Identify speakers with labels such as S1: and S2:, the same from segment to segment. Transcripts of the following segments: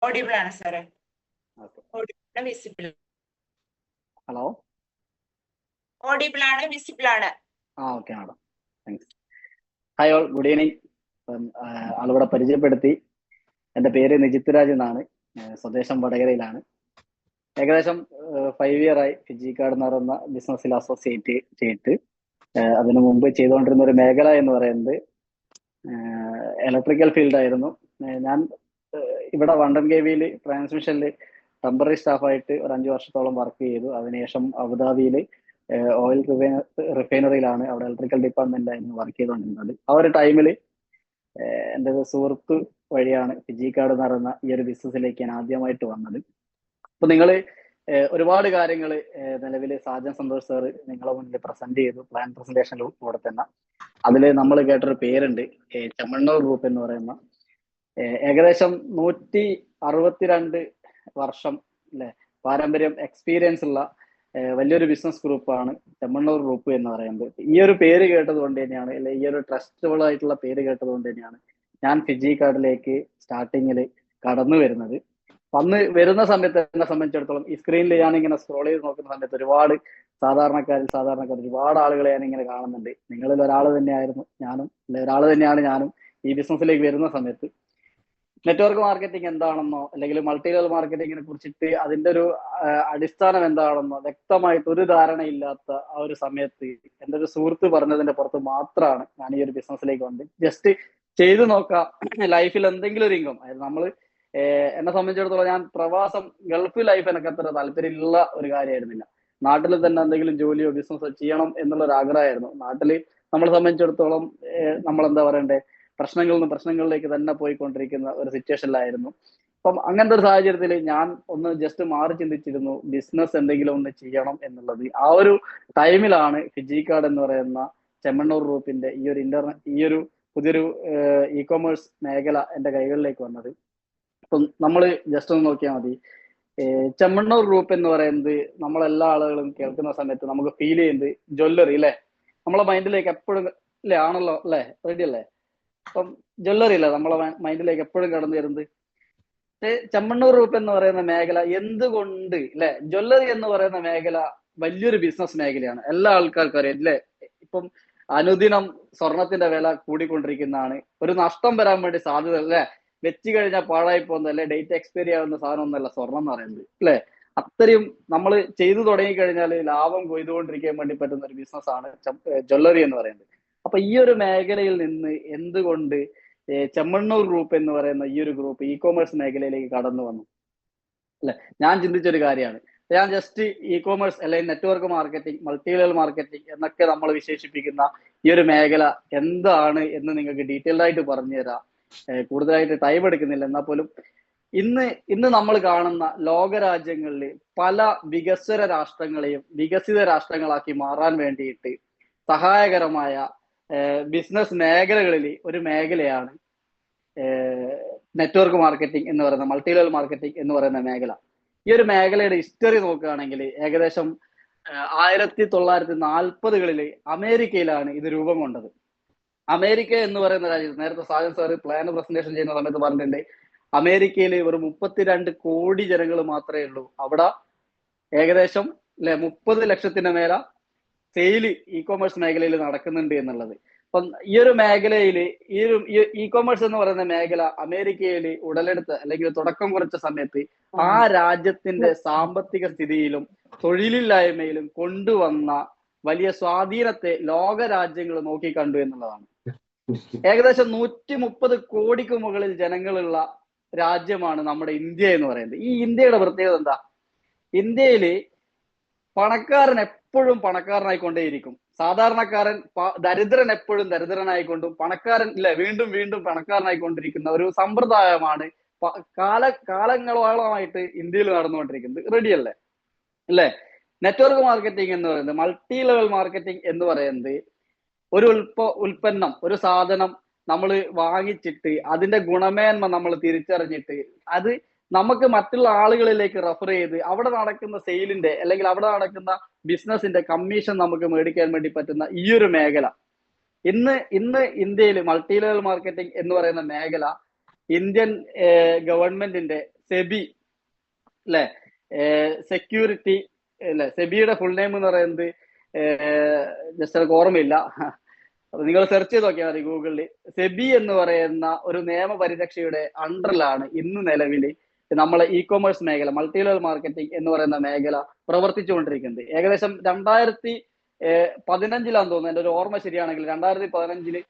S1: Audible ആണ് സാറേ.
S2: Okay.
S1: Audible visible.
S2: Hello.
S1: Audible ആണ്, വിസിബിൾ ആണ്.
S2: Okay madam, thanks. Hi all, good evening. ആളിവിടെ പരിചയപ്പെടുത്തി. എൻ്റെ പേര് നിജിത് രാജ് എന്നാണ്. സ്വദേശം വടകരയിലാണ്. ഏകദേശം 5 year ആയി ഫിജി കാർഡ് എന്ന് പറയുന്ന ബിസിനസ്സിൽ അസോസിയേറ്റ് ചെയ്തിട്ട്. അതിനു മുമ്പ് ചെയ്തുകൊണ്ടിരുന്ന ഒരു മേഖല എന്ന് പറയുന്നത് ഇലക്ട്രിക്കൽ ഫീൽഡ് ആയിരുന്നു. ഞാൻ ഇവിടെ വണ്ടൻ കെവിയിൽ ട്രാൻസ്മിഷനിൽ ടെമ്പററി സ്റ്റാഫായിട്ട് ഒരു 5 വർഷത്തോളം വർക്ക് ചെയ്തു. അതിനുശേഷം അബുദാബിയിൽ ഓയിൽ റിഫൈനറിയിലാണ്, അവിടെ ഇലക്ട്രിക്കൽ ഡിപ്പാർട്ട്മെന്റിലായിരുന്നു വർക്ക് ചെയ്തുകൊണ്ടിരുന്നത്. ആ ഒരു ടൈമിൽ എൻ്റെ ഒരു സുഹൃത്ത് വഴിയാണ് ഫിജി കാർഡ് എന്ന് പറയുന്ന ഈ ഒരു ബിസിനസ്സിലേക്ക് ഞാൻ ആദ്യമായിട്ട് വന്നത്. അപ്പൊ നിങ്ങൾ ഒരുപാട് കാര്യങ്ങൾ നിലവിൽ സാജൻ സന്തോഷ് സാർ നിങ്ങളെ മുന്നിൽ പ്രസന്റ് ചെയ്തു, പ്ലാൻ പ്രസന്റേഷനിലൂടെ തന്നെ. അതിൽ നമ്മൾ കേട്ടൊരു പേരുണ്ട്, ചെമ്മണ്ണൂർ ഗ്രൂപ്പ് എന്ന് പറയുന്ന. ഏകദേശം 162 വർഷം അല്ലെ പാരമ്പര്യം എക്സ്പീരിയൻസ് ഉള്ള വലിയൊരു ബിസിനസ് ഗ്രൂപ്പാണ് ചെമ്മണ്ണൂർ ഗ്രൂപ്പ് എന്ന് പറയുന്നത്. ഈ ഒരു പേര് കേട്ടത് കൊണ്ട് തന്നെയാണ്, അല്ലെ ഈ ഒരു ട്രസ്റ്റബിൾ ആയിട്ടുള്ള പേര് കേട്ടത് കൊണ്ട് തന്നെയാണ് ഞാൻ ഫിജി കാർഡിലേക്ക് സ്റ്റാർട്ടിങ്ങിൽ കടന്നു വരുന്നത്. അന്ന് വരുന്ന സമയത്ത് എന്നെ സംബന്ധിച്ചിടത്തോളം ഈ സ്ക്രീനിൽ ഞാനിങ്ങനെ സ്ക്രോൾ ചെയ്ത് നോക്കുന്ന സമയത്ത് ഒരുപാട് സാധാരണക്കാർ ഒരുപാട് ആളുകളെ ഞാനിങ്ങനെ കാണുന്നുണ്ട്. നിങ്ങളിൽ ഒരാൾ തന്നെയായിരുന്നു ഞാനും, അല്ലെ ഒരാൾ തന്നെയാണ് ഞാനും. ഈ ബിസിനസ്സിലേക്ക് വരുന്ന സമയത്ത് നെറ്റ്വർക്ക് മാർക്കറ്റിംഗ് എന്താണെന്നോ അല്ലെങ്കിൽ മൾട്ടി ലെവൽ മാർക്കറ്റിങ്ങിനെ കുറിച്ചിട്ട് അതിന്റെ ഒരു അടിസ്ഥാനം എന്താണെന്നോ വ്യക്തമായിട്ട് ഒരു ധാരണയില്ലാത്ത ആ ഒരു സമയത്ത് എൻ്റെ ഒരു സുഹൃത്ത് പറഞ്ഞതിന്റെ പുറത്ത് മാത്രമാണ് ഞാൻ ഈ ഒരു ബിസിനസ്സിലേക്ക് വന്നത്. ജസ്റ്റ് ചെയ്തു നോക്കാം, ലൈഫിൽ എന്തെങ്കിലും ഒരു ഇൻകം. അതായത് നമ്മൾ എന്നെ സംബന്ധിച്ചിടത്തോളം ഞാൻ പ്രവാസം ഗൾഫ് ലൈഫ് എനിക്ക് അത്ര താല്പര്യമുള്ള ഒരു കാര്യമായിരുന്നില്ല. നാട്ടിൽ തന്നെ എന്തെങ്കിലും ജോലിയോ ബിസിനസ്സോ ചെയ്യണം എന്നുള്ള ഒരു ആഗ്രഹമായിരുന്നു. നാട്ടിൽ നമ്മളെ സംബന്ധിച്ചിടത്തോളം നമ്മളെന്താ പറയണ്ടേ, പ്രശ്നങ്ങളിൽ നിന്ന് പ്രശ്നങ്ങളിലേക്ക് തന്നെ പോയിക്കൊണ്ടിരിക്കുന്ന ഒരു സിറ്റുവേഷനിലായിരുന്നു. അപ്പം അങ്ങനത്തെ ഒരു സാഹചര്യത്തിൽ ഞാൻ ഒന്ന് ജസ്റ്റ് മാറി ചിന്തിച്ചിരുന്നു, ബിസിനസ് എന്തെങ്കിലും ഒന്ന് ചെയ്യണം എന്നുള്ളത്. ആ ഒരു ടൈമിലാണ് ഫിജി കാർഡ് എന്ന് പറയുന്ന ചെമ്മണ്ണൂർ ഗ്രൂപ്പിന്റെ ഈ ഒരു പുതിയൊരു ഇ കൊമേഴ്സ് മേഖല എൻ്റെ കൈകളിലേക്ക് വന്നത്. അപ്പം നമ്മൾ ജസ്റ്റ് ഒന്ന് നോക്കിയാൽ മതി. ചെമ്മണ്ണൂർ ഗ്രൂപ്പ് എന്ന് പറയുന്നത് നമ്മളെല്ലാ ആളുകളും കേൾക്കുന്ന സമയത്ത് നമുക്ക് ഫീൽ ചെയ്യുന്നത് ജ്വല്ലറി അല്ലേ, നമ്മളെ മൈൻഡിലേക്ക് എപ്പോഴും അല്ലേ ആണല്ലോ അല്ലേ, റെഡി അല്ലേ? അപ്പം ജ്വല്ലറി അല്ലേ നമ്മളെ മൈൻഡിലേക്ക് എപ്പോഴും കടന്നു വരുന്നത്. ചെമ്മണ്ണൂർ ഗ്രൂപ്പ് എന്ന് പറയുന്ന മേഖല എന്തുകൊണ്ട് അല്ലെ, ജ്വല്ലറി എന്ന് പറയുന്ന മേഖല വലിയൊരു ബിസിനസ് മേഖലയാണ്, എല്ലാ ആൾക്കാർക്കും അറിയാം അല്ലേ. ഇപ്പം അനുദിനം സ്വർണത്തിന്റെ വില കൂടിക്കൊണ്ടിരിക്കുന്നതാണ്. ഒരു നഷ്ടം വരാൻ വേണ്ടി സാധ്യത അല്ലെ, വെച്ച് കഴിഞ്ഞാൽ പാഴായി പോകുന്ന അല്ലെ, ഡേറ്റ് എക്സ്പയറി ആവുന്ന സാധനം ഒന്നല്ല സ്വർണം എന്ന് പറയുന്നത് അല്ലെ. അത്രയും നമ്മൾ ചെയ്തു തുടങ്ങിക്കഴിഞ്ഞാൽ ലാഭം കൊയ്തുകൊണ്ടിരിക്കാൻ വേണ്ടി പറ്റുന്ന ഒരു ബിസിനസ് ആണ് ജ്വല്ലറി എന്ന് പറയുന്നത്. അപ്പൊ ഈ ഒരു മേഖലയിൽ നിന്ന് എന്തുകൊണ്ട് ചെമ്മണ്ണൂർ ഗ്രൂപ്പ് എന്ന് പറയുന്ന ഈ ഒരു ഗ്രൂപ്പ് ഇ കൊമേഴ്സ് മേഖലയിലേക്ക് കടന്നു വന്നു അല്ലെ, ഞാൻ ചിന്തിച്ചൊരു കാര്യമാണ്. ഞാൻ ജസ്റ്റ് ഇ കൊമേഴ്സ് അല്ലെങ്കിൽ network marketing, multi level marketing എന്നൊക്കെ നമ്മൾ വിശേഷിപ്പിക്കുന്ന ഈ ഒരു മേഖല എന്താണ് എന്ന് നിങ്ങൾക്ക് ഡീറ്റെയിൽഡ് ആയിട്ട് പറഞ്ഞു തരാം. കൂടുതലായിട്ട് ടൈം എടുക്കുന്നില്ല. എന്നാൽ പോലും ഇന്ന് നമ്മൾ കാണുന്ന ലോകരാജ്യങ്ങളിൽ പല വികസ്വര രാഷ്ട്രങ്ങളെയും വികസിത രാഷ്ട്രങ്ങളാക്കി മാറാൻ വേണ്ടിയിട്ട് സഹായകരമായ ബിസിനസ് മേഖലകളിൽ ഒരു മേഖലയാണ് നെറ്റ്വർക്ക് മാർക്കറ്റിംഗ് എന്ന് പറയുന്ന മൾട്ടി ലെവൽ മാർക്കറ്റിംഗ് എന്ന് പറയുന്ന മേഖല. ഈ ഒരു മേഖലയുടെ ഹിസ്റ്ററി നോക്കുകയാണെങ്കിൽ ഏകദേശം 1940-കളിൽ അമേരിക്കയിലാണ് ഇത് രൂപം കൊണ്ടത്. അമേരിക്ക എന്ന് പറയുന്ന രാജ്യത്ത് നേരത്തെ സാജൻ സാർ പ്ലാൻ പ്രസന്റേഷൻ ചെയ്യുന്ന സമയത്ത് പറഞ്ഞിട്ടുണ്ട്, അമേരിക്കയിൽ ഒരു 32 കോടി ജനങ്ങൾ മാത്രമേ ഉള്ളൂ. അവിടെ ഏകദേശം 30 ലക്ഷത്തിന് മേല സെയിൽ ഇ കൊമേഴ്സ് മേഖലയിൽ നടക്കുന്നുണ്ട് എന്നുള്ളത്. അപ്പം ഈ ഒരു മേഖലയിൽ ഇ കൊമേഴ്സ് എന്ന് പറയുന്ന മേഖല അമേരിക്കയിൽ ഉടലെടുത്ത അല്ലെങ്കിൽ തുടക്കം കുറിച്ച സമയത്ത് ആ രാജ്യത്തിന്റെ സാമ്പത്തിക സ്ഥിതിയിലും തൊഴിലില്ലായ്മയിലും കൊണ്ടുവന്ന വലിയ സ്വാധീനത്തെ ലോക രാജ്യങ്ങൾ നോക്കിക്കണ്ടു എന്നുള്ളതാണ്. ഏകദേശം 130 കോടിക്ക് മുകളിൽ ജനങ്ങളുള്ള രാജ്യമാണ് നമ്മുടെ ഇന്ത്യ എന്ന് പറയുന്നത്. ഈ ഇന്ത്യയുടെ പ്രത്യേകത എന്താ? ഇന്ത്യയില് പണക്കാരൻ എപ്പോഴും പണക്കാരനായിക്കൊണ്ടേയിരിക്കും, സാധാരണക്കാരൻ ദരിദ്രൻ എപ്പോഴും ദരിദ്രനായിക്കൊണ്ടും പണക്കാരൻ വീണ്ടും വീണ്ടും പണക്കാരനായിക്കൊണ്ടിരിക്കുന്ന ഒരു സമ്പ്രദായമാണ് കാലങ്ങളോളമായിട്ട് ഇന്ത്യയിൽ നടന്നുകൊണ്ടിരിക്കുന്നത്. റെഡി അല്ലേ? അല്ലേ? നെറ്റ്വർക്ക് മാർക്കറ്റിംഗ് എന്ന് പറയുന്നത്, മൾട്ടി ലെവൽ മാർക്കറ്റിംഗ് എന്ന് പറയുന്നത് ഒരു ഉൽപ്പന്നം, ഒരു സാധനം നമ്മൾ വാങ്ങിച്ചിട്ട് അതിന്റെ ഗുണമേന്മ നമ്മൾ തിരിച്ചറിഞ്ഞിട്ട് അത് നമുക്ക് മറ്റുള്ള ആളുകളിലേക്ക് റെഫർ ചെയ്ത് അവിടെ നടക്കുന്ന സെയിലിന്റെ അല്ലെങ്കിൽ അവിടെ നടക്കുന്ന ബിസിനസിന്റെ കമ്മീഷൻ നമുക്ക് മേടിക്കാൻ വേണ്ടി പറ്റുന്ന ഈ ഒരു മേഖല ഇന്ന് ഇന്ത്യയിൽ മൾട്ടി ലെവൽ മാർക്കറ്റിംഗ് എന്ന് പറയുന്ന മേഖല ഇന്ത്യൻ ഗവൺമെന്റിന്റെ സെബി അല്ലെ, സെക്യൂരിറ്റി അല്ലെ, സെബിയുടെ ഫുൾ നെയിം എന്ന് പറയുന്നത് ജസ്റ്റ് എനിക്ക് ഓർമ്മയില്ല, അപ്പൊ നിങ്ങൾ സെർച്ച് ചെയ്ത് നോക്കിയാൽ മതി ഗൂഗിളിൽ. സെബി എന്ന് പറയുന്ന ഒരു നിയമപരിരക്ഷയുടെ അണ്ടറിലാണ് ഇന്ന് നിലവിൽ നമ്മളെ ഇ കൊമേഴ്സ് മേഖല, മൾട്ടി ലെവൽ മാർക്കറ്റിംഗ് എന്ന് പറയുന്ന മേഖല പ്രവർത്തിച്ചുകൊണ്ടിരിക്കുന്നത്. ഏകദേശം 2015 തോന്നുന്നു, എന്റെ ഒരു ഓർമ്മ ശരിയാണെങ്കിൽ 2015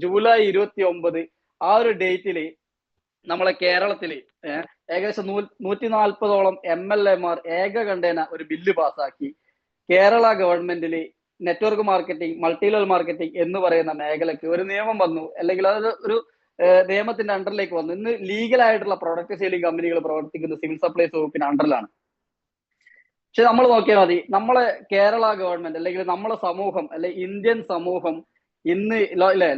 S2: ജൂലൈ 29 ആ ഒരു ഡേറ്റില് നമ്മളെ കേരളത്തില് ഏകദേശം 140ഓളം MLA മാർ ഏകകണ്ഠേന ഒരു ബില്ല് പാസ്സാക്കി കേരള ഗവൺമെന്റില് network marketing, multi level marketing എന്ന് പറയുന്ന മേഖലയ്ക്ക് ഒരു നിയമം വന്നു, അല്ലെങ്കിൽ അത് ഒരു നിയമത്തിന്റെ അണ്ടറിലേക്ക് വന്നു. ഇന്ന് ലീഗലായിട്ടുള്ള പ്രൊഡക്റ്റ് സെയിലിംഗ് കമ്പനികൾ പ്രവർത്തിക്കുന്ന സിവിൽ സപ്ലൈസ് വകുപ്പിന്റെ അണ്ടറിലാണ്. പക്ഷെ നമ്മൾ നോക്കിയാൽ മതി, നമ്മളെ കേരള ഗവൺമെന്റ് അല്ലെങ്കിൽ നമ്മളെ സമൂഹം അല്ലെ ഇന്ത്യൻ സമൂഹം ഇന്ന്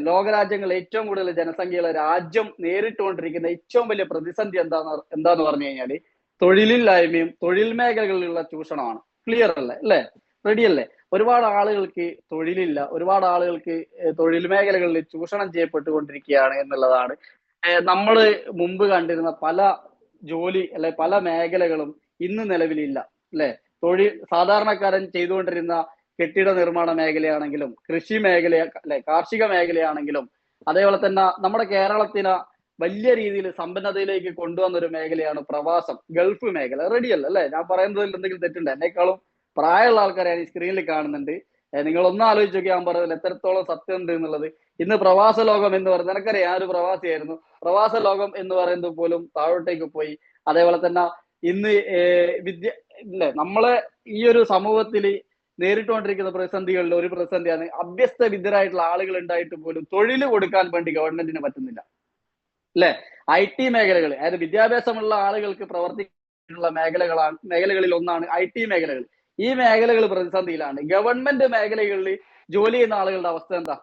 S2: ലോകരാജ്യങ്ങളിൽ ഏറ്റവും കൂടുതൽ ജനസംഖ്യയുള്ള രാജ്യം നേരിട്ടുകൊണ്ടിരിക്കുന്ന ഏറ്റവും വലിയ പ്രതിസന്ധി എന്താന്ന് പറഞ്ഞു കഴിഞ്ഞാല് തൊഴിലില്ലായ്മയും തൊഴിൽ മേഖലകളിലുള്ള ചൂഷണമാണ്. ക്ലിയർ അല്ലേ? റെഡി അല്ലേ? ഒരുപാട് ആളുകൾക്ക് തൊഴിലില്ല, ഒരുപാട് ആളുകൾക്ക് തൊഴിൽ മേഖലകളിൽ ചൂഷണം ചെയ്യപ്പെട്ടുകൊണ്ടിരിക്കുകയാണ് എന്നുള്ളതാണ്. നമ്മൾ മുമ്പ് കണ്ടിരുന്ന പല ജോലി അല്ലെ പല മേഖലകളും ഇന്ന് നിലവിലില്ല അല്ലെ. സാധാരണക്കാരൻ ചെയ്തുകൊണ്ടിരുന്ന കെട്ടിട നിർമ്മാണ മേഖലയാണെങ്കിലും കൃഷി മേഖല അല്ലെ കാർഷിക മേഖലയാണെങ്കിലും അതേപോലെ തന്നെ നമ്മുടെ കേരളത്തിന് വലിയ രീതിയിൽ സമ്പന്നതയിലേക്ക് കൊണ്ടുവന്ന ഒരു മേഖലയാണ് പ്രവാസം, ഗൾഫ് മേഖല. റെഡി അല്ലേ? ഞാൻ പറയുന്നതിൽ എന്തെങ്കിലും തെറ്റുണ്ട്? എന്നെക്കാളും പ്രായമുള്ള ആൾക്കാരെ ഈ സ്ക്രീനിൽ കാണുന്നുണ്ട്. നിങ്ങളൊന്നും ആലോചിച്ച് നോക്കി ഞാൻ പറഞ്ഞതിൽ എത്രത്തോളം സത്യം ഉണ്ട് എന്നുള്ളത്. ഇന്ന് പ്രവാസ ലോകം എന്ന് പറയുന്നത്, എനിക്കറിയാം ഞാൻ ഒരു പ്രവാസിയായിരുന്നു, പ്രവാസ ലോകം എന്ന് പറയുന്നത് പോലും താഴോട്ടേക്ക് പോയി. അതേപോലെ തന്നെ ഇന്ന് ഇല്ലേ നമ്മളെ ഈ ഒരു സമൂഹത്തിൽ നേരിട്ടുകൊണ്ടിരിക്കുന്ന പ്രതിസന്ധികളിൽ ഒരു പ്രതിസന്ധിയാണ് അഭ്യസ്ത വിദ്യരായിട്ടുള്ള ആളുകൾ ഉണ്ടായിട്ട് പോലും തൊഴിൽ കൊടുക്കാൻ വേണ്ടി ഗവൺമെന്റിന് പറ്റുന്നില്ല അല്ലെ. IT മേഖലകൾ, അതായത് വിദ്യാഭ്യാസമുള്ള ആളുകൾക്ക് പ്രവർത്തിക്കാനുള്ള മേഖലകളിൽ ഒന്നാണ് IT മേഖലകൾ. ഈ മേഖലകൾ പ്രതിസന്ധിയിലാണ്. ഗവൺമെന്റ് മേഖലകളിൽ ജോലി ചെയ്യുന്ന ആളുകളുടെ അവസ്ഥ എന്താ?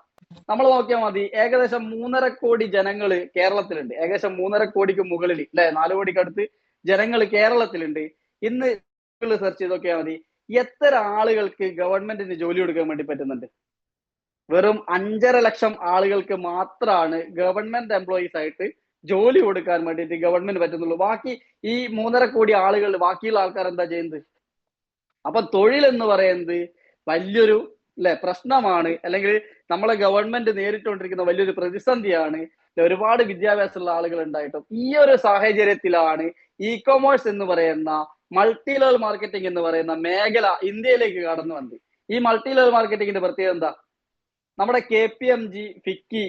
S2: നമ്മൾ നോക്കിയാൽ മതി. ഏകദേശം 3.5 കോടി ജനങ്ങൾ കേരളത്തിലുണ്ട്. ഏകദേശം 3.5 കോടിക്ക് മുകളിൽ അല്ലെ, 4 കോടിക്ക് അടുത്ത് ജനങ്ങൾ കേരളത്തിലുണ്ട്. ഇന്ന് സെർച്ച് ചെയ്ത് നോക്കിയാൽ മതി, എത്ര ആളുകൾക്ക് ഗവൺമെന്റിന് ജോലി കൊടുക്കാൻ വേണ്ടി പറ്റുന്നുണ്ട്? വെറും 5.5 ലക്ഷം ആളുകൾക്ക് മാത്രമാണ് ഗവൺമെന്റ് എംപ്ലോയീസ് ആയിട്ട് ജോലി കൊടുക്കാൻ വേണ്ടിയിട്ട് ഗവൺമെന്റ് പറ്റുന്നുള്ളൂ. ബാക്കി ഈ 3.5 കോടി ആളുകൾ, ബാക്കിയുള്ള ആൾക്കാർ എന്താ ചെയ്യുന്നത്? അപ്പൊ തൊഴിൽ എന്ന് പറയുന്നത് വലിയൊരു പ്രശ്നമാണ്, അല്ലെങ്കിൽ നമ്മളെ ഗവൺമെന്റ് നേരിട്ടുകൊണ്ടിരിക്കുന്ന വലിയൊരു പ്രതിസന്ധിയാണ്. ഒരുപാട് വിദ്യാഭ്യാസമുള്ള ആളുകൾ ഉണ്ടായിട്ടും ഈ ഒരു സാഹചര്യത്തിലാണ് ഇ കൊമേഴ്സ് എന്ന് പറയുന്ന മൾട്ടി ലെവൽ മാർക്കറ്റിംഗ് എന്ന് പറയുന്ന മേഖല ഇന്ത്യയിലേക്ക് കടന്നു വന്നത്. ഈ മൾട്ടി ലെവൽ മാർക്കറ്റിംഗിന്റെ പ്രത്യേകത എന്താ? നമ്മുടെ KPMG, ഫിക്കി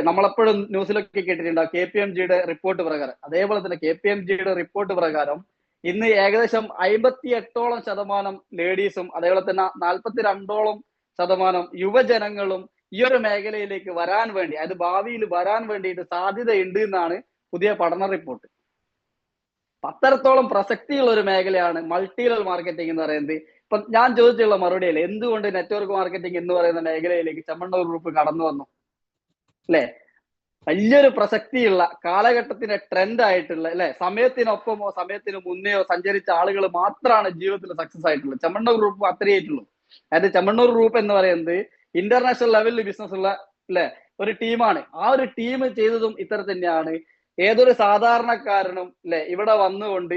S2: നമ്മളെപ്പോഴും ന്യൂസിലൊക്കെ കേട്ടിട്ടുണ്ടാവും KPMGയുടെ റിപ്പോർട്ട് പ്രകാരം. അതേപോലെ തന്നെ KPMGയുടെ റിപ്പോർട്ട് പ്രകാരം ഇന്ന് ഏകദേശം 58% ലേഡീസും അതേപോലെ തന്നെ 42% യുവജനങ്ങളും ഈ ഒരു മേഖലയിലേക്ക് വരാൻ വേണ്ടി, അതായത് ഭാവിയിൽ വരാൻ വേണ്ടിയിട്ട് സാധ്യതയുണ്ട് എന്നാണ് പുതിയ പഠന റിപ്പോർട്ട്. അത്രത്തോളം പ്രസക്തിയുള്ള ഒരു മേഖലയാണ് മൾട്ടി ലെവൽ മാർക്കറ്റിംഗ് എന്ന് പറയുന്നത്. ഇപ്പൊ ഞാൻ ചോദിച്ചുള്ള മറുപടിയല്ലേ, എന്തുകൊണ്ട് നെറ്റ്വർക്ക് മാർക്കറ്റിംഗ് എന്ന് പറയുന്ന മേഖലയിലേക്ക് ചെമ്മണ്ണൂർ ഗ്രൂപ്പ് കടന്നു വന്നു അല്ലെ? വലിയൊരു പ്രസക്തിയുള്ള കാലഘട്ടത്തിന്റെ ട്രെൻഡ് ആയിട്ടുള്ള അല്ലെ, സമയത്തിനൊപ്പമോ സമയത്തിന് മുന്നെയോ സഞ്ചരിച്ച ആളുകൾ മാത്രമാണ് ജീവിതത്തിൽ സക്സസ് ആയിട്ടുള്ളത്. ചെമ്മണ്ണൂർ ഗ്രൂപ്പ് അത്രയേ ആയിട്ടുള്ളൂ. അതായത് ചെമ്മണ്ണൂർ ഗ്രൂപ്പ് എന്ന് പറയുന്നത് ഇന്റർനാഷണൽ ലെവലിൽ ബിസിനസ് ഉള്ള അല്ലെ ഒരു ടീമാണ്. ആ ഒരു ടീം ചെയ്തതും ഇത്ര തന്നെയാണ്. ഏതൊരു സാധാരണക്കാരനും അല്ലെ ഇവിടെ വന്നുകൊണ്ട്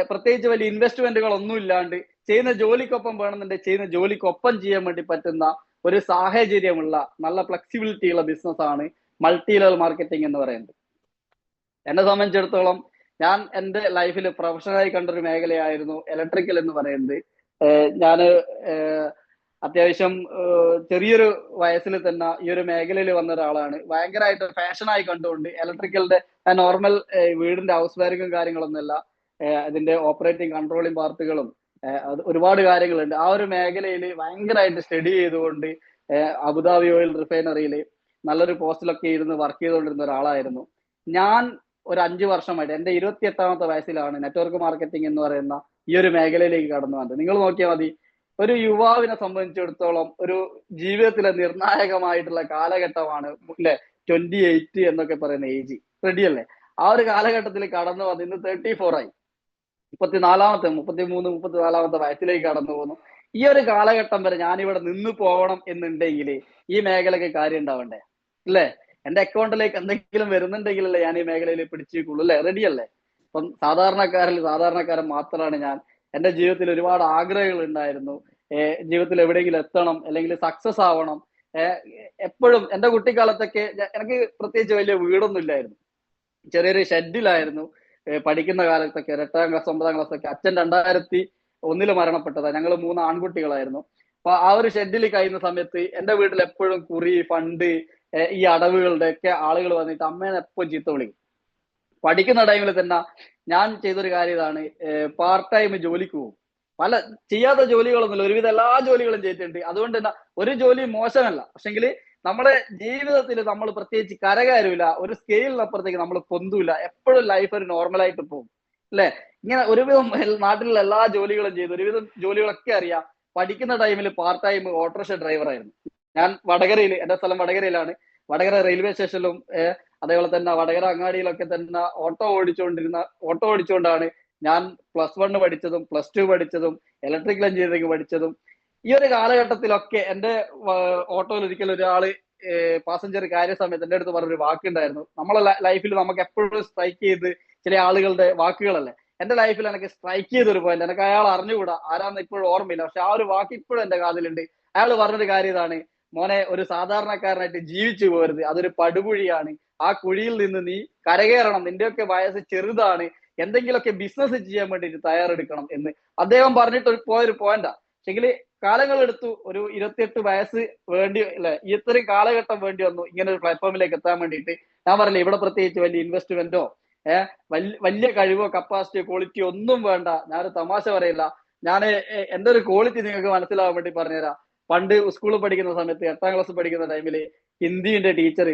S2: പ്രത്യേകിച്ച് വലിയ ഇൻവെസ്റ്റ്മെന്റുകൾ ഒന്നും ഇല്ലാണ്ട് ചെയ്യുന്ന ജോലിക്കൊപ്പം വേണമെന്നുണ്ടെങ്കിൽ ചെയ്യുന്ന ജോലിക്കൊപ്പം ചെയ്യാൻ വേണ്ടി പറ്റുന്ന ഒരു സാഹചര്യമുള്ള നല്ല ഫ്ലെക്സിബിലിറ്റി ഉള്ള ബിസിനസ് ആണ് മൾട്ടി ലെവൽ മാർക്കറ്റിംഗ് എന്ന് പറയുന്നത്. എന്നെ സംബന്ധിച്ചിടത്തോളം ഞാൻ എൻ്റെ ലൈഫിൽ പ്രൊഫഷണലായി കണ്ടൊരു മേഖലയായിരുന്നു ഇലക്ട്രിക്കൽ എന്ന് പറയുന്നത്. ഞാന് അത്യാവശ്യം ചെറിയൊരു വയസ്സിൽ തന്നെ ഈ ഒരു മേഖലയിൽ വന്ന ഒരാളാണ്. ഭയങ്കരമായിട്ട് ഫാഷനായി കണ്ടുകൊണ്ട് ഇലക്ട്രിക്കലിന്റെ നോർമൽ വീടിന്റെ ഹൗസ് വയറിങ്ങും കാര്യങ്ങളൊന്നുമല്ല, അതിന്റെ ഓപ്പറേറ്റിംഗ് കൺട്രോളിംഗ് പാർട്ടുകളും അത് ഒരുപാട് കാര്യങ്ങളുണ്ട്. ആ ഒരു മേഖലയിൽ ഭയങ്കരമായിട്ട് സ്റ്റഡി ചെയ്തുകൊണ്ട് അബുദാബി ഓയിൽ റിഫൈനറിയിൽ നല്ലൊരു പോസ്റ്റിലൊക്കെ ഇരുന്ന് വർക്ക് ചെയ്തുകൊണ്ടിരുന്ന ഒരാളായിരുന്നു ഞാൻ. ഒരു 5 വർഷമായിട്ട് എൻ്റെ 28ാമത്തെ വയസ്സിലാണ് നെറ്റ്വർക്ക് മാർക്കറ്റിംഗ് എന്ന് പറയുന്ന ഈ ഒരു മേഖലയിലേക്ക് കടന്നു വന്നത്. നിങ്ങൾ നോക്കിയാൽ മതി, ഒരു യുവാവിനെ സംബന്ധിച്ചിടത്തോളം ഒരു ജീവിതത്തിലെ നിർണായകമായിട്ടുള്ള കാലഘട്ടമാണ് അല്ലെ 28 എന്നൊക്കെ പറയുന്ന ഏജ്. റെഡി അല്ലേ? ആ ഒരു കാലഘട്ടത്തിൽ കടന്നു വന്ന് ഇന്ന് 34 ആയി. 33-34 വയസ്സിലേക്ക് കടന്നു പോകുന്നു. ഈ ഒരു കാലഘട്ടം വരെ ഞാനിവിടെ നിന്ന് പോകണം എന്നുണ്ടെങ്കിൽ ഈ മേഖലയ്ക്ക് കാര്യം ഉണ്ടാവണ്ടേ അല്ലേ? എന്റെ അക്കൗണ്ടിലേക്ക് എന്തെങ്കിലും വരുന്നുണ്ടെങ്കിലല്ലേ ഞാൻ ഈ മേഖലയിൽ പിടിച്ചേക്കുള്ളൂ, അല്ലെ? റെഡി അല്ലേ? അപ്പം സാധാരണക്കാരൻ മാത്രമാണ് ഞാൻ. എന്റെ ജീവിതത്തിൽ ഒരുപാട് ആഗ്രഹങ്ങൾ ഉണ്ടായിരുന്നു. ജീവിതത്തിൽ എവിടെയെങ്കിലും എത്തണം, അല്ലെങ്കിൽ സക്സസ് ആവണം. എപ്പോഴും എന്റെ കുട്ടിക്കാലത്തൊക്കെ എനിക്ക് പ്രത്യേകിച്ച് വലിയ വീടൊന്നും ഇല്ലായിരുന്നു. ചെറിയൊരു ഷെഡിലായിരുന്നു പഠിക്കുന്ന കാലത്തൊക്കെ. 8ാം ക്ലാസ് 9ാം ക്ലാസ് ഒക്കെ. അച്ഛൻ 2001 മരണപ്പെട്ടതാ. ഞങ്ങൾ 3 ആൺകുട്ടികളായിരുന്നു. അപ്പൊ ആ ഒരു ഷെഡിൽ കഴിയുന്ന സമയത്ത് എന്റെ വീട്ടിൽ എപ്പോഴും കുറി ഫണ്ട് ഈ അടവുകളുടെ ഒക്കെ ആളുകൾ വന്നിട്ട് അമ്മേനെ എപ്പോഴും ചീത്ത വിളിക്കും. പഠിക്കുന്ന ടൈമിൽ തന്നെ ഞാൻ ചെയ്തൊരു കാര്യം ഇതാണ്, പാർട്ട് ടൈം ജോലിക്ക് പോകും. ചെയ്യാത്ത ജോലികളൊന്നുമില്ല, ഒരുവിധം എല്ലാ ജോലികളും ചെയ്തിട്ടുണ്ട്. അതുകൊണ്ട് തന്നെ ഒരു ജോലി മോശമല്ല. പക്ഷെങ്കിൽ നമ്മുടെ ജീവിതത്തിൽ നമ്മൾ പ്രത്യേകിച്ച് കരകയറില്ല, ഒരു സ്കെയിലിനപ്പുറത്തേക്ക് നമ്മൾ പൊന്തൂല. എപ്പോഴും ലൈഫ് ഒരു നോർമലായിട്ട് പോകും, അല്ലെ? ഇങ്ങനെ ഒരുവിധം നാട്ടിലുള്ള എല്ലാ ജോലികളും ചെയ്തു, ഒരുവിധം ജോലികളൊക്കെ അറിയാം. പഠിക്കുന്ന ടൈമിൽ പാർട്ട് ടൈം ഓട്ടോറിക്ഷ ഡ്രൈവർ ആയിരുന്നു ഞാൻ. എന്റെ സ്ഥലം വടകരയിലാണ്. വടകര റെയിൽവേ സ്റ്റേഷനിലും അതേപോലെ തന്നെ വടകര അങ്ങാടിയിലൊക്കെ തന്നെ ഓട്ടോ ഓടിച്ചുകൊണ്ടാണ് ഞാൻ +1 പഠിച്ചതും +2 പഠിച്ചതും ഇലക്ട്രിക്കൽ എഞ്ചിനീയറിംഗ് പഠിച്ചതും. ഈ ഒരു കാലഘട്ടത്തിലൊക്കെ എന്റെ ഓട്ടോയിൽ ഒരിക്കലും ഒരാള് പാസഞ്ചർ കയറിയ സമയത്ത് എന്റെ അടുത്ത് പറഞ്ഞൊരു വാക്കുണ്ടായിരുന്നു. നമ്മളെ ലൈഫിൽ നമുക്ക് എപ്പോഴും സ്ട്രൈക്ക് ചെയ്ത് ചില ആളുകളുടെ വാക്കുകളല്ലേ. എന്റെ ലൈഫിൽ എനിക്ക് സ്ട്രൈക്ക് ചെയ്തൊരു പോയിന്റ്, എനിക്ക് അയാൾ അറിഞ്ഞുകൂടാ, ആരാന്ന് ഇപ്പോഴും ഓർമ്മയില്ല, പക്ഷെ ആ ഒരു വാക്ക് ഇപ്പോഴും എന്റെ കാതിലുണ്ട്. അയാൾ പറഞ്ഞൊരു കാര്യം ഇതാണ്: മോനെ, ഒരു സാധാരണക്കാരനായിട്ട് ജീവിച്ചു പോകരുത്, അതൊരു പടുകുഴിയാണ്. ആ കുഴിയിൽ നിന്ന് നീ കരകയറണം, നിന്റെയൊക്കെ വയസ്സ് ചെറുതാണ്, എന്തെങ്കിലുമൊക്കെ ബിസിനസ് ചെയ്യാൻ വേണ്ടിയിട്ട് തയ്യാറെടുക്കണം എന്ന് അദ്ദേഹം പറഞ്ഞിട്ട് പോയൊരു പോയിന്റാ. പക്ഷെങ്കിൽ കാലങ്ങൾ എടുത്തു. ഒരു 28 വയസ്സ് വേണ്ടി അല്ലെ, ഇത്രയും കാലഘട്ടം വേണ്ടി വന്നു ഇങ്ങനെ ഒരു പ്ലാറ്റ്ഫോമിലേക്ക് എത്താൻ വേണ്ടിയിട്ട്. ഞാൻ പറഞ്ഞില്ലേ, ഇവിടെ പ്രത്യേകിച്ച് വലിയ ഇൻവെസ്റ്റ്മെന്റോ വലിയ കഴിവോ കപ്പാസിറ്റിയോ ക്വാളിറ്റിയോ ഒന്നും വേണ്ട. ഞാനൊരു തമാശ പറയില്ല. ഞാൻ എന്റെ ഒരു ക്വാളിറ്റി നിങ്ങൾക്ക് മനസ്സിലാവാൻ വേണ്ടി പറഞ്ഞുതരാം. പണ്ട് സ്കൂളിൽ പഠിക്കുന്ന സമയത്ത് 8ാം ക്ലാസ് പഠിക്കുന്ന ടൈമില് ഹിന്ദിന്റെ ടീച്ചർ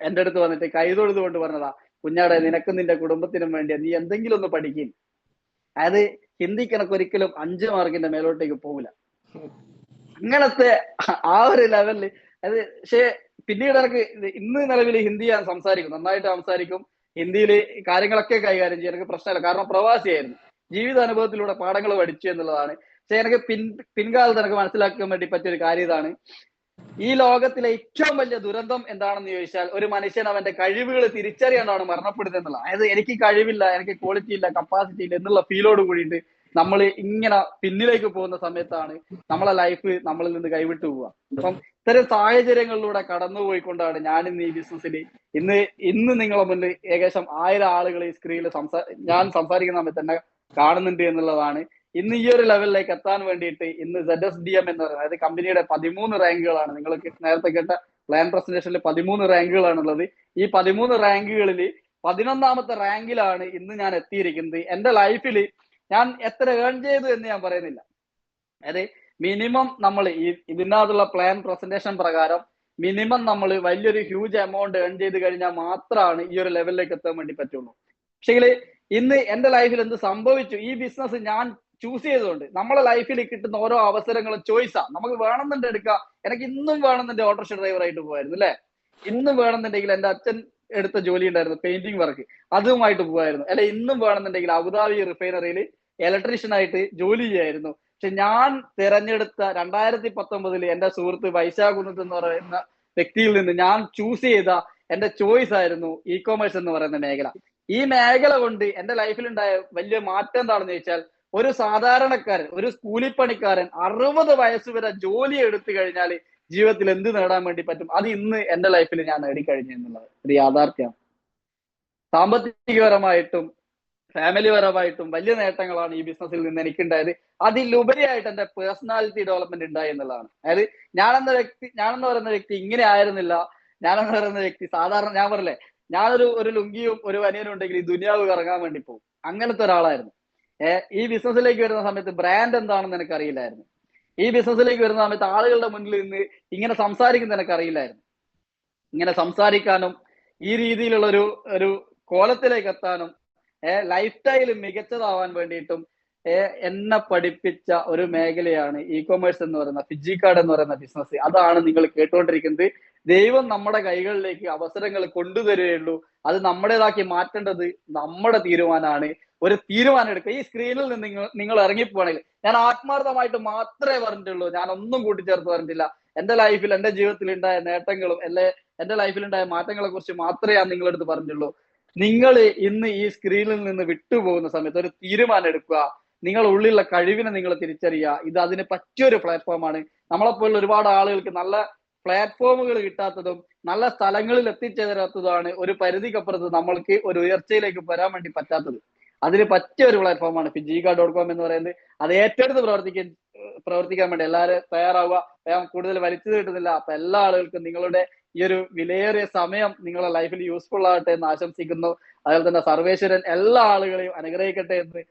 S2: എന്റെ അടുത്ത് വന്നിട്ട് കൈതൊഴുതുകൊണ്ട് പറഞ്ഞതാ: കുഞ്ഞാടെ, നിനക്കും നിന്റെ കുടുംബത്തിനും വേണ്ടി നീ എന്തെങ്കിലും ഒന്ന് പഠിക്കും. അതായത് ഹിന്ദിക്ക് എനിക്ക് ഒരിക്കലും 5 മാർക്കിന്റെ മേലോട്ടേക്ക് പോകില്ല. അങ്ങനത്തെ ആ ഒരു ലെവലില് അത്. പക്ഷേ പിന്നീട് എനിക്ക് ഇന്ന് നിലവിൽ ഹിന്ദി ഞാൻ സംസാരിക്കും, നന്നായിട്ട് സംസാരിക്കും. ഹിന്ദിയിൽ കാര്യങ്ങളൊക്കെ കൈകാര്യം ചെയ്യാൻ എനിക്ക് പ്രശ്നമില്ല, കാരണം പ്രവാസിയായിരുന്നു. ജീവിതാനുഭവത്തിലൂടെ പാഠങ്ങൾ പഠിച്ചു എന്നുള്ളതാണ്. പക്ഷെ എനിക്ക് പിൻകാലത്ത് എനിക്ക് മനസ്സിലാക്കാൻ വേണ്ടി പറ്റിയൊരു കാര്യം ഇതാണ്: ഈ ലോകത്തിലെ ഏറ്റവും വലിയ ദുരന്തം എന്താണെന്ന് ചോദിച്ചാൽ, ഒരു മനുഷ്യൻ അവന്റെ കഴിവുകൾ തിരിച്ചറിയാണ്ടാണ് മരണപ്പെടുന്നത് എന്നുള്ളത്. അതായത് എനിക്ക് കഴിവില്ല, എനിക്ക് ക്വാളിറ്റി ഇല്ല, കപ്പാസിറ്റി ഇല്ല എന്നുള്ള ഫീലോട് കൂടിയിട്ട് നമ്മൾ ഇങ്ങനെ പിന്നിലേക്ക് പോകുന്ന സമയത്താണ് നമ്മളെ ലൈഫ് നമ്മളിൽ നിന്ന് കൈവിട്ടു പോവുക. അപ്പം ഇത്തരം സാഹചര്യങ്ങളിലൂടെ കടന്നുപോയിക്കൊണ്ടാണ് ഞാൻ ഇന്ന് ഈ ബിസിനസ്സിൽ ഇന്ന് നിങ്ങളെ മുന്നിൽ ഏകദേശം 1000 ആളുകൾ ഈ സ്ക്രീനിൽ ഞാൻ സംസാരിക്കുന്ന സമയത്ത് തന്നെ കാണുന്നുണ്ട് എന്നുള്ളതാണ്. ഇന്ന് ഈ ഒരു ലെവലിലേക്ക് എത്താൻ വേണ്ടിയിട്ട് ഇന്ന് ZSDM എന്ന് പറയുന്നത്, അതായത് കമ്പനിയുടെ 13 റാങ്കുകളാണ്. നിങ്ങൾക്ക് നേരത്തെ കേട്ട പ്ലാൻ പ്രസന്റേഷനിൽ 13 റാങ്കുകളാണുള്ളത്. ഈ 13 റാങ്കുകളിൽ 11ാമത്തെ റാങ്കിലാണ് ഇന്ന് ഞാൻ എത്തിയിരിക്കുന്നത്. എന്റെ ലൈഫിൽ ഞാൻ എത്ര ഏൺ ചെയ്തു എന്ന് ഞാൻ പറയുന്നില്ല. അതായത് മിനിമം നമ്മൾ ഇതിനകത്തുള്ള പ്ലാൻ പ്രസന്റേഷൻ പ്രകാരം മിനിമം നമ്മൾ വലിയൊരു ഹ്യൂജ് എമൗണ്ട് ഏൺ ചെയ്ത് കഴിഞ്ഞാൽ മാത്രമാണ് ഈ ഒരു ലെവലിലേക്ക് എത്താൻ വേണ്ടി പറ്റുള്ളൂ. പക്ഷേ ഇന്ന് എന്റെ ലൈഫിൽ എന്ത് സംഭവിച്ചു? ഈ ബിസിനസ് ഞാൻ ചൂസ് ചെയ്തുകൊണ്ട് നമ്മളെ ലൈഫിൽ കിട്ടുന്ന ഓരോ അവസരങ്ങളും ചോയ്സാ. നമുക്ക് വേണമെന്നുണ്ട് എടുക്കാം. എനിക്ക് ഇന്നും വേണമെന്നുണ്ട് ഓട്ടോറിക്ഷ ഡ്രൈവർ ആയിട്ട് പോകായിരുന്നു, അല്ലെ? ഇന്നും വേണമെന്നുണ്ടെങ്കിൽ എന്റെ അച്ഛൻ എടുത്ത ജോലി ഉണ്ടായിരുന്നു, പെയിന്റിംഗ് വർക്ക്, അതുമായിട്ട് പോകായിരുന്നു. അല്ലെ, ഇന്നും വേണമെന്നുണ്ടെങ്കിൽ അബുദാബി റിഫൈനറിയിൽ ഇലക്ട്രീഷ്യൻ ആയിട്ട് ജോലി ചെയ്യായിരുന്നു. പക്ഷെ ഞാൻ തിരഞ്ഞെടുത്ത 2019 എന്റെ സുഹൃത്ത് വൈശാഖുന്നത്ത് എന്ന് പറയുന്ന വ്യക്തിയിൽ നിന്ന് ഞാൻ ചൂസ് ചെയ്ത എന്റെ ചോയ്സ് ആയിരുന്നു ഇ-കൊമേഴ്സ് എന്ന് പറയുന്ന മേഖല. ഈ മേഖല കൊണ്ട് എന്റെ ലൈഫിൽ ഉണ്ടായ വലിയ മാറ്റം എന്താണെന്ന് ചോദിച്ചാൽ, ഒരു സാധാരണക്കാരൻ, ഒരു കൂലിപ്പണിക്കാരൻ 60 വയസ്സ് വരെ ജോലി എടുത്തു കഴിഞ്ഞാൽ ജീവിതത്തിൽ എന്ത് നേടാൻ വേണ്ടി പറ്റും, അത് ഇന്ന് എന്റെ ലൈഫിൽ ഞാൻ നേടിക്കഴിഞ്ഞു എന്നുള്ളത് ഒരു യാഥാർത്ഥ്യമാണ്. സാമ്പത്തികപരമായിട്ടും ഫാമിലി പരമായിട്ടും വലിയ നേട്ടങ്ങളാണ് ഈ ബിസിനസ്സിൽ നിന്ന് എനിക്കുണ്ടായത്. അതിലുപരിയായിട്ട് എന്റെ പേഴ്സണാലിറ്റി ഡെവലപ്മെന്റ് ഉണ്ടായി എന്നുള്ളതാണ്. അതായത് ഞാനെന്ന് പറയുന്ന വ്യക്തി ഇങ്ങനെ ആയിരുന്നില്ല. ഞാനെന്ന് പറയുന്ന വ്യക്തി സാധാരണ, ഞാൻ പറയില്ലേ, ഞാനൊരു ലുങ്കിയും ഒരു വനിയനും ഉണ്ടെങ്കിൽ ഈ ദുനിയാവ് കറങ്ങാൻ വേണ്ടി പോകും, അങ്ങനത്തെ ഒരാളായിരുന്നു. ഈ ബിസിനസ്സിലേക്ക് വരുന്ന സമയത്ത് ബ്രാൻഡ് എന്താണെന്ന് എനിക്ക് അറിയില്ലായിരുന്നു. ഈ ബിസിനസ്സിലേക്ക് വരുന്ന സമയത്ത് ആളുകളുടെ മുന്നിൽ നിന്ന് ഇങ്ങനെ സംസാരിക്കുന്നത് എനിക്ക് അറിയില്ലായിരുന്നു. ഇങ്ങനെ സംസാരിക്കാനും ഈ രീതിയിലുള്ള ഒരു കോലത്തിലേക്ക് എത്താനും ലൈഫ് സ്റ്റൈൽ മികച്ചതാവാൻ വേണ്ടിയിട്ടും എന്നെ പഠിപ്പിച്ച ഒരു മേഖലയാണ് ഇ-കൊമേഴ്സ് എന്ന് പറയുന്ന ഫിജിക്കാർഡ് എന്ന് പറയുന്ന ബിസിനസ്. അതാണ് നിങ്ങൾ കേട്ടുകൊണ്ടിരിക്കുന്നത്. ദൈവം നമ്മുടെ കൈകളിലേക്ക് അവസരങ്ങൾ കൊണ്ടുതരുകയുള്ളൂ. അത് നമ്മുടേതാക്കി മാറ്റേണ്ടത് നമ്മുടെ തീരുമാനമാണ്. ഒരു തീരുമാനം എടുക്കുക. ഈ സ്ക്രീനിൽ നിന്ന് നിങ്ങൾ ഇറങ്ങിപ്പോവാണെങ്കിൽ, ഞാൻ ആത്മാർത്ഥമായിട്ട് മാത്രമേ പറഞ്ഞിട്ടുള്ളൂ, ഞാൻ ഒന്നും കൂട്ടിച്ചേർത്ത് പറഞ്ഞിട്ടില്ല. എന്റെ ലൈഫിൽ, എന്റെ ജീവിതത്തിൽ ഉണ്ടായ നേട്ടങ്ങളും എന്റെ ലൈഫിലുണ്ടായ മാറ്റങ്ങളെ കുറിച്ച് മാത്രമേ ഞാൻ നിങ്ങളുടെ അടുത്ത് പറഞ്ഞുള്ളൂ. നിങ്ങൾ ഇന്ന് ഈ സ്ക്രീനിൽ നിന്ന് വിട്ടുപോകുന്ന സമയത്ത് ഒരു തീരുമാനം എടുക്കുക. നിങ്ങളുടെ ഉള്ളിലുള്ള കഴിവിനെ നിങ്ങൾ തിരിച്ചറിയുക. ഇത് അതിന് പറ്റിയൊരു പ്ലാറ്റ്ഫോമാണ്. നമ്മളെപ്പോലുള്ള ഒരുപാട് ആളുകൾക്ക് നല്ല പ്ലാറ്റ്ഫോമുകൾ കിട്ടാത്തതും നല്ല സ്ഥലങ്ങളിൽ എത്തിച്ചേരാത്തതാണ് ഒരു പരിധിക്കപ്പുറത്ത് നമ്മൾക്ക് ഒരു ഉയർച്ചയിലേക്ക് വരാൻ വേണ്ടി പറ്റാത്തത്. അതിന് പറ്റിയ ഒരു പ്ലാറ്റ്ഫോമാണ് fijiga.com എന്ന് പറയുന്നത്. അത് ഏറ്റെടുത്ത് പ്രവർത്തിക്കാൻ വേണ്ടി എല്ലാവരും തയ്യാറാവുക. ഞാൻ കൂടുതൽ വലിച്ചു കിട്ടുന്നില്ല. അപ്പൊ എല്ലാ ആളുകൾക്കും നിങ്ങളുടെ ഈ ഒരു വിലയേറിയ സമയം നിങ്ങളുടെ ലൈഫിൽ യൂസ്ഫുൾ ആകട്ടെ എന്ന് ആശംസിക്കുന്നു. അതുപോലെ തന്നെ സർവേശ്വരൻ എല്ലാ ആളുകളെയും അനുഗ്രഹിക്കട്ടെ എന്ന്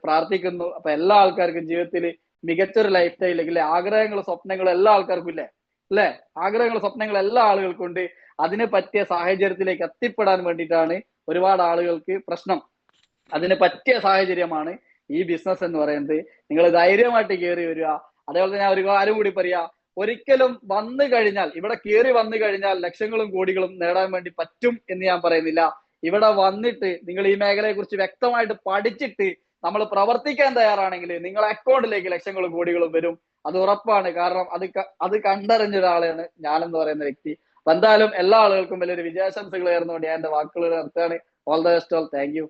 S2: പ്രാർത്ഥിക്കുന്നു. അപ്പൊ എല്ലാ ആൾക്കാർക്കും ജീവിതത്തിൽ മികച്ചൊരു ലൈഫ് സ്റ്റൈൽ ഇല്ലേ, ആഗ്രഹങ്ങളും സ്വപ്നങ്ങളും എല്ലാ ആൾക്കാർക്കും ഇല്ലേ അല്ലെ, ആഗ്രഹങ്ങളും സ്വപ്നങ്ങളും എല്ലാ ആളുകൾക്കും ഉണ്ട്. അതിന് പറ്റിയ സാഹചര്യത്തിലേക്ക് എത്തിപ്പെടാൻ വേണ്ടിയിട്ടാണ് ഒരുപാട് ആളുകൾക്ക് പ്രശ്നം. അതിന് പറ്റിയ സാഹചര്യമാണ് ഈ ബിസിനസ് എന്ന് പറയുന്നത്. നിങ്ങൾ ധൈര്യമായിട്ട് കയറി വരിക. അതേപോലെ തന്നെ ഞാൻ ഒരു കാര്യം കൂടി പറയാ, ഒരിക്കലും വന്നു കഴിഞ്ഞാൽ ഇവിടെ കയറി വന്നു കഴിഞ്ഞാൽ ലക്ഷങ്ങളും കോടികളും നേടാൻ വേണ്ടി പറ്റും എന്ന് ഞാൻ പറയുന്നില്ല. ഇവിടെ വന്നിട്ട് നിങ്ങൾ ഈ മേഖലയെ കുറിച്ച് വ്യക്തമായിട്ട് പഠിച്ചിട്ട് നമ്മൾ പ്രവർത്തിക്കാൻ തയ്യാറാണെങ്കിൽ നിങ്ങളുടെ അക്കൗണ്ടിലേക്ക് ലക്ഷങ്ങളും കോടികളും വരും. അത് ഉറപ്പാണ്. കാരണം അത് കണ്ടറിഞ്ഞ ഒരാളാണ് ഞാനെന്ന് പറയുന്ന വ്യക്തി. അപ്പൊ എന്തായാലും എല്ലാ ആളുകൾക്കും വലിയൊരു വിജയാശംസകൾ നേർന്നുകൊണ്ട് ഞാൻ എന്റെ വാക്കുകൾ നിർത്തുകയാണ്. All the best all. Thank you.